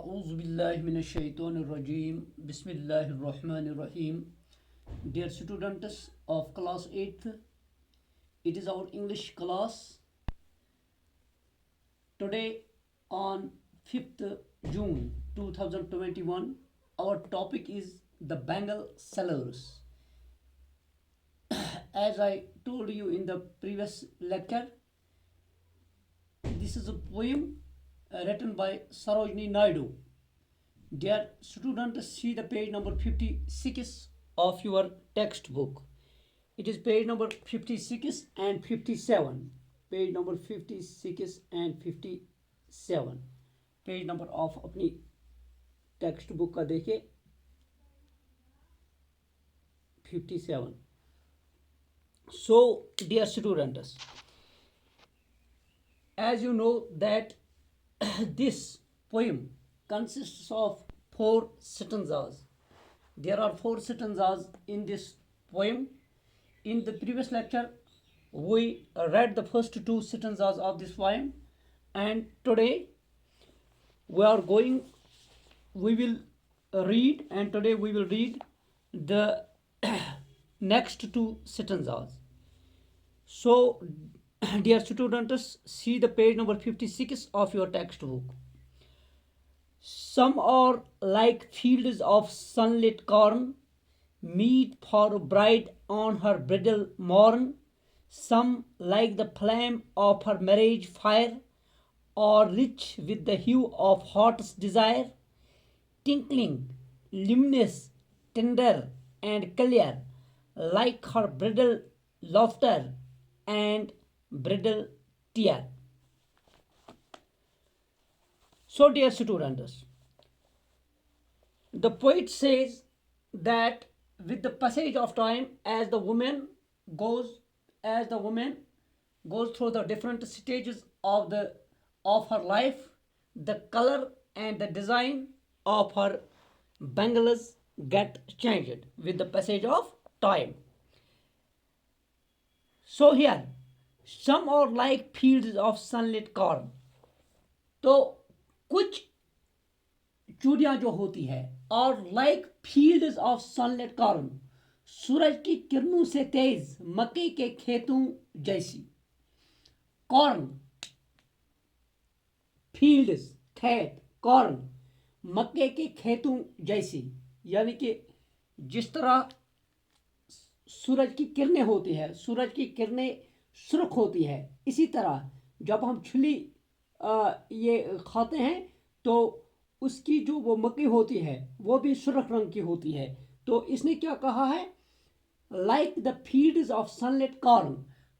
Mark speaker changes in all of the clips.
Speaker 1: أعوذ بالله من الشيطان الرجيم بسم الله الرحمن الرحيم. Dear students of class 8th, it is our English class. Today on 5th June 2021, our topic is the Bengal sellers. As I told you in the previous lecture, this is a poem written by Sarojini Naidu. Dear students, see the page number 56 of your textbook. It is page number 56 and 57. Page number 56 and 57. Page number of अपनी textbook का देखिए 57. So, dear students, as you know that this poem consists of 4 stanzas. There are 4 stanzas in this poem. In the previous lecture, we read the first 2 stanzas of this poem, and today we will read, and today we will read the next 2 stanzas. So, dear students, see the page number 56 of your textbook. Some are like fields of sunlit corn, meet for a bride on her bridal morn. Some like the flame of her marriage fire, are rich with the hue of hottest desire, tinkling, luminous, tender, and clear, like her bridal laughter and bridal tear. So, dear students, the poet says that with the passage of time, as the woman goes through the different stages of her life, the color and the design of her bangles get changed with the passage of time. So here, some are like fields of sunlit corn. तो कुछ चूड़ियाँ जो होती है और like fields of sunlight corn, सूरज की किरणों से तेज मक्के के खेतों जैसी. कॉर्न, फील्ड्स, खेत, कॉर्न, मक्के के खेतों जैसी, यानी कि जिस तरह सूरज की किरणें होती है, सूरज की किरणें सुर्ख होती है, इसी तरह जब हम छिली ये खाते हैं तो उसकी जो वो मक्की होती है वो भी सुर्ख रंग की होती है. तो इसने क्या कहा है, like the fields of sunlight corn.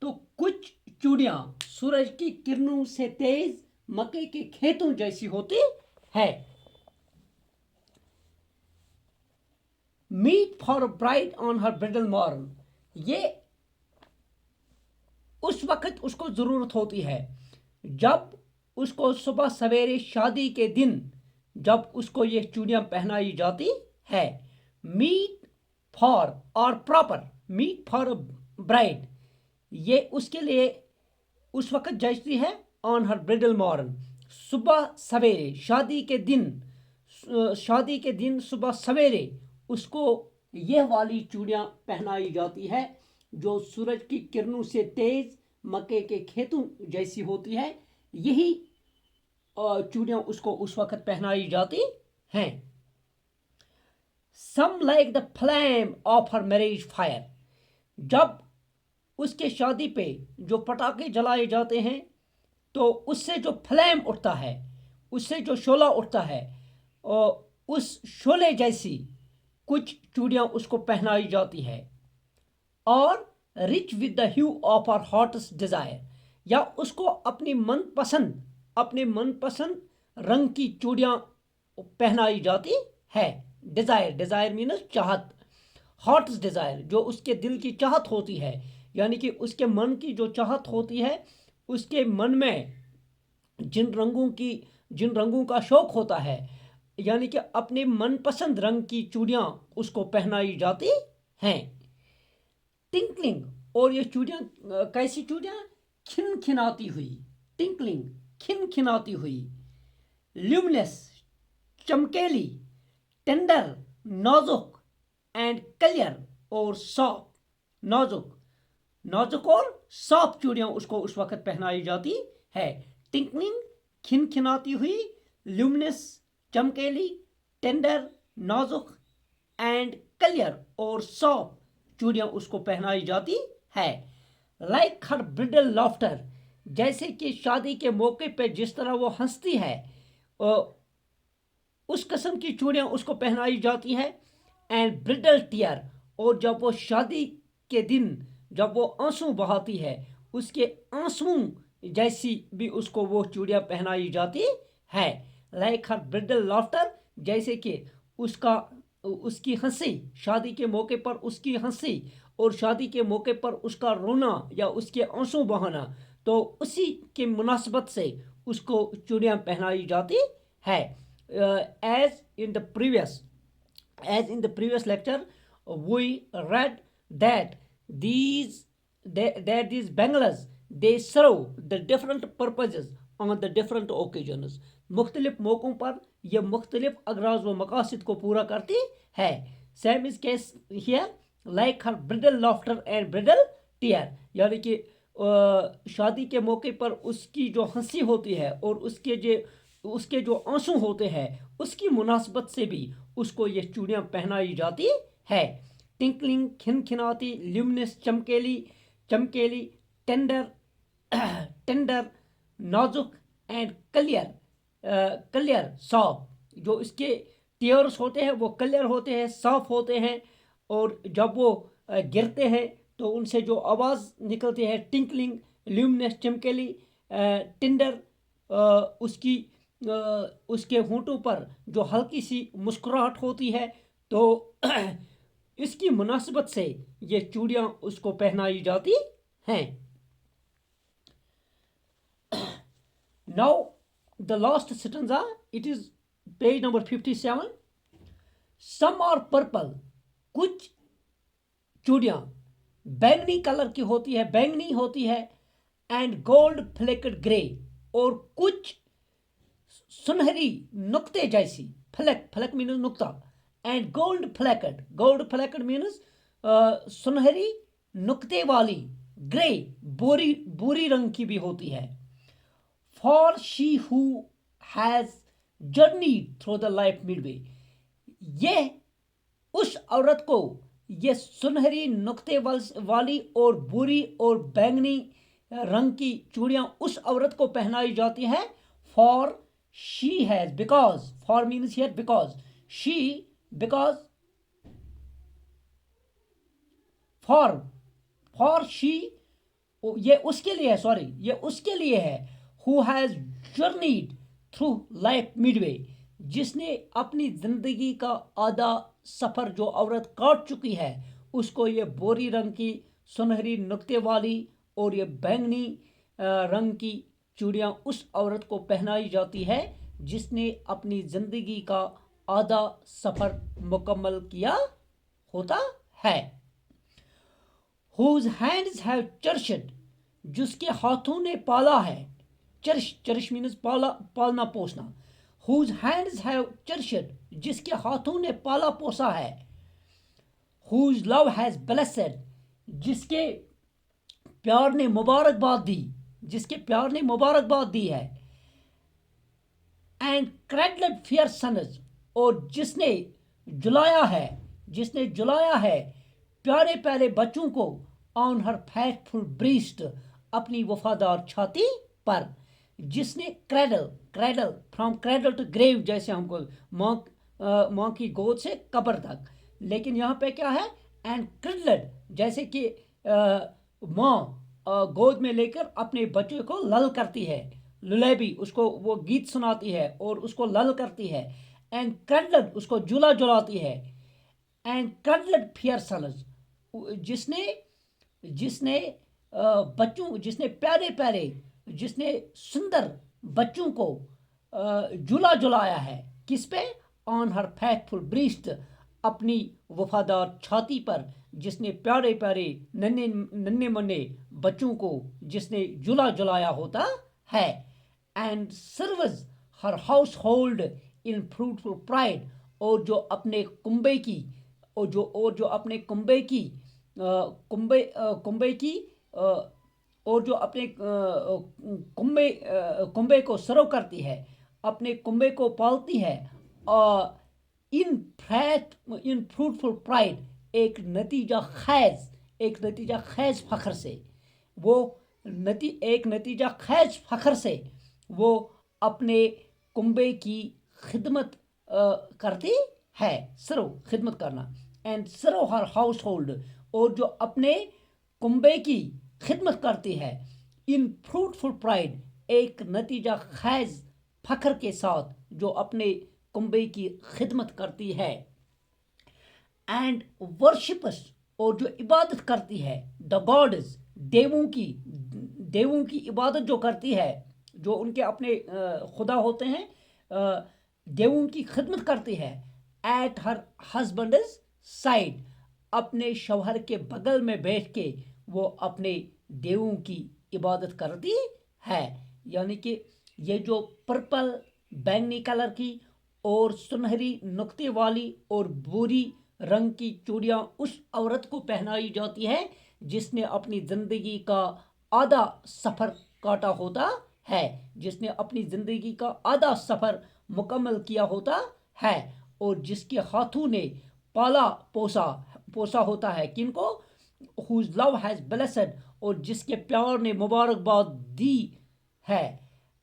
Speaker 1: तो कुछ चूड़ियाँ सूरज की किरणों से तेज मक्के के खेतों जैसी होती है. Meet for bride on her bridal morn, ये उस वक्त उसको ज़रूरत होती है जब उसको सुबह सवेरे शादी के दिन जब उसको ये चूड़ियाँ पहनाई जाती है. मीट फॉर और प्रॉपर, मीट फॉर ब्राइड, ये उसके लिए उस वक्त जचती है. ऑन हर ब्राइडल मॉर्न, सुबह सवेरे, शादी के दिन सुबह सवेरे उसको यह वाली चूड़ियाँ पहनाई जाती है जो सूरज की किरणों से तेज मक्के के खेतों जैसी होती है. यही चूड़ियाँ उसको उस वक्त पहनाई जाती हैं. Some like the flame of her marriage fire, जब उसके शादी पे जो पटाखे जलाए जाते हैं तो उससे जो फ्लेम उठता है, उससे जो शोला उठता है, उस शोले जैसी कुछ चूड़ियाँ उसको पहनाई जाती है. और rich with the hue of our hottest desire, या उसको अपने मनपसंद रंग की चूड़ियाँ पहनाई जाती है. डिज़ायर मीन्स चाहत. हॉटेस्ट डिज़ायर, जो उसके दिल की चाहत होती है, यानी कि उसके मन की जो चाहत होती है, उसके मन में जिन रंगों का शौक होता है, यानी कि अपने मनपसंद रंग की चूड़ियाँ उसको पहनाई जाती हैं. टिंकलिंग, और ये चूड़ियाँ कैसी चूड़ियाँ, खिनखिनाती हुई. टिंकलिंग, खिनखिनाती हुई. ल्यूमिनस, चमकेली, टेंडर, नाजुक एंड क्लियर और सॉफ्ट। नाजुक और सॉफ्ट चूड़ियां उसको उस वक्त पहनाई जाती है। टिंकलिंग, खिनखिनाती हुई, ल्यूमिनस, चमकेली, टेंडर, नाजुक एंड क्लियर और सॉफ्ट चूड़ियां उसको पहनाई जाती है। लाइक हर ब्रिडल लाफ्टर, जैसे कि शादी के मौके पे जिस तरह वो हंसती है उस किस्म की चूड़ियां उसको पहनाई जाती है। एंड ब्रिडल टीयर, और जब वो शादी के दिन जब वो आंसू बहाती है उसके आंसू जैसी भी उसको वो चूड़ियां पहनाई जाती है। लाइक हर ब्रिडल लाफ्टर, जैसे कि उसकी हंसी, शादी के मौके पर उसकी हंसी और शादी के मौके पर उसका रोना या उसके आंसू बहाना, तो उसी के मुनासबत से उसको चूड़ियां पहनाई जाती है। As in the previous lecture we read that these bangles they serve the different purposes on the different occasions. मुख्तलिफ मौक़ों पर यह मुख्तलिफ अगराज व मकासद को पूरा करती है। Same is case here like her bridal laughter and bridal tear, यानी कि शादी के मौके पर उसकी जो हंसी होती है और उसके जो आंसू होते हैं उसकी मुनासबत से भी उसको ये चूड़ियां पहनाई जाती है। टिंकलिंग, खिनखिनाती, ल्यूमिनस, चमकेली, टेंडर, नाजुक एंड क्लियर सॉफ्ट। जो इसके टीयर्स होते हैं वो क्लियर होते हैं, साफ होते हैं, और जब वो गिरते हैं तो उनसे जो आवाज़ निकलती है टिंकलिंग, ल्यूमिनस, चमकेली, टेंडर, उसके होंठों पर जो हल्की सी मुस्कुराहट होती है, तो इसकी मुनासबत से ये चूड़ियां उसको पहनाई जाती हैं। Now the last stanza, it is page number 57। Some are purple, कुछ चूड़ियां बैंगनी कलर की होती है, एंड गोल्ड फ्लेकेड ग्रे, और कुछ सुनहरी नुक्ते जैसी, फ्लैक मीन्स नुक्ता, एंड गोल्ड फ्लेकेड मीन्स सुनहरी नुक्ते वाली, ग्रे बोरी रंग की भी होती है। For she who has journeyed through the life Midway, ये उस औरत को ये सुनहरी नुक्ते वाली और बुरी और बैंगनी रंग की चूड़ियां उस औरत को पहनाई जाती है। For she has, because for means here because for she, ये उसके लिए है who has journeyed through life midway, जिसने अपनी जिंदगी का आधा सफर जो औरत काट चुकी है उसको ये बोरी रंग की सुनहरी नुक्ते वाली और ये बैंगनी रंग की चूड़ियां उस औरत को पहनाई जाती है जिसने अपनी जिंदगी का आधा सफर मुकम्मल किया होता है। Whose hands have cherished, जिसके हाथों ने पाला है, चरिश मीन्स पालना पोसना। Whose hands have cherished, जिसके हाथों ने पाला पोसा है। Whose love has blessed, जिसके प्यार ने मुबारकबाद दी है। एंड क्रेडलेड फेयर सन्स, और जिसने जुलाया है प्यारे प्यारे बच्चों को, ऑन हर फैथफुल ब्रीस्ट, अपनी वफादार छाती पर। जिसने cradle from cradle to grave, जैसे हमको माँ की गोद से कब्र तक, लेकिन यहाँ पे क्या है, एंड क्रेडलेड, जैसे कि माँ गोद में लेकर अपने बच्चे को लल करती है, लुलेबी, उसको वो गीत सुनाती है और उसको लल करती है। एंड क्रडलेड, उसको जुलाती है। एंड क्रडलेड फेयर सन्स, जिसने प्यारे सुंदर बच्चों को जुलाया है, किस पे, ऑन हर फैथफुल ब्रीस्ट, अपनी वफादार छाती पर, जिसने प्यारे प्यारे नन्हे मुन्ने बच्चों को जिसने जुलाया होता है। And serves her house hold in fruitful pride, और जो अपने कुंबे की और जो अपने कुंबे की कुंबे की और जो अपने कुंबे को सर्व करती है, अपने कुंबे को पालती है, इन फ्रूटफुल प्राइड एक नतीजा खैज फख्र से, वो एक नतीजा खैज फख्र से वो अपने कुंबे की खिदमत करती है, सर्व खिदमत करना, and serve her household, और जो अपने कुंबे की खिदमत करती है, इन फ्रूटफुल प्राइड एक नतीजा खैज फख्र के साथ जो अपने कुंबे की खिदमत करती है, एंड वर्शिपर्स, और जो इबादत करती है, द गॉड्स, देवों की इबादत जो करती है, जो उनके अपने खुदा होते हैं, देवों की खिदमत करती है, एट हर हस्बैंड्स साइड, अपने शौहर के बगल में बैठ के वो अपने देवों की इबादत करती है। यानी कि ये जो पर्पल बैंगनी कलर की और सुनहरी नुक्ते वाली और भूरी रंग की चूड़ियाँ उस औरत को पहनाई जाती है जिसने अपनी ज़िंदगी का आधा सफ़र काटा होता है, जिसने अपनी ज़िंदगी का आधा सफ़र मुकम्मल किया होता है, और जिसके हाथों ने पाला पोसा होता है, किनको, whose love has blessed, और जिसके प्यार ने मुबारकबाद दी है,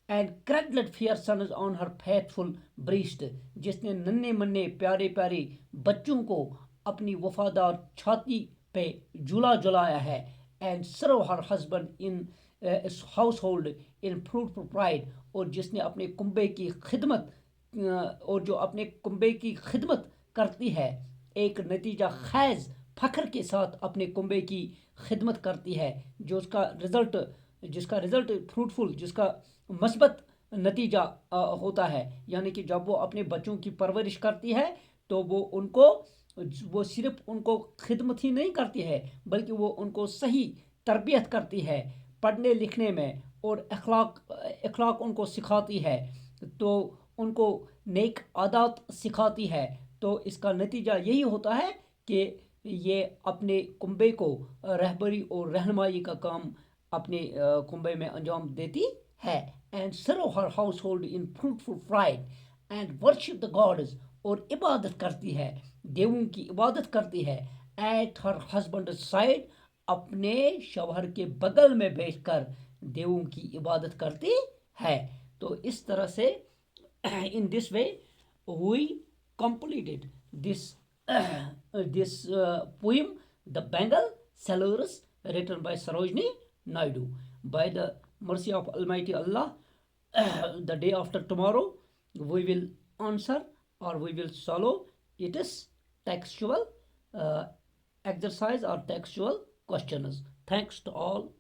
Speaker 1: and cradled fair sons on her faithful breast, जिसने नन्हे मन्ने प्यारे प्यारे बच्चों को अपनी वफादार छाती पे झुलाया है, and serve her husband in household in fruitful pride, और जिसने अपने कुंबे की खिदमत और जो अपने कुंबे की खिदमत करती है, एक नतीजा खैज फख्र के साथ अपने कुंबे की खिदमत करती है, जिसका रिज़ल्ट फ्रूटफुल, जिसका मस्बत नतीजा होता है। यानी कि जब वो अपने बच्चों की परवरिश करती है तो वो सिर्फ उनको खिदमत ही नहीं करती है, बल्कि वो उनको सही तरबियत करती है पढ़ने लिखने में, और अखलाक उनको सिखाती है, तो उनको नेक आदत सिखाती है। तो इसका नतीजा यही होता है कि ये अपने कुंबे को रहबरी और रहनुमाई का काम अपने कुंबे में अंजाम देती है, and serve her household in fruitful pride, and worship the gods, और इबादत करती है, देवों की इबादत करती है, एट हर हस्बैंड साइड, अपने शौहर के बगल में बैठकर देवों की इबादत करती है। तो इस तरह से in this way we completed this poem, The Bengal Sailors, written by Sarojini Naidu. By the mercy of Almighty Allah, the day after tomorrow we will answer, or we will solve its textual exercise or textual questions. Thanks to all.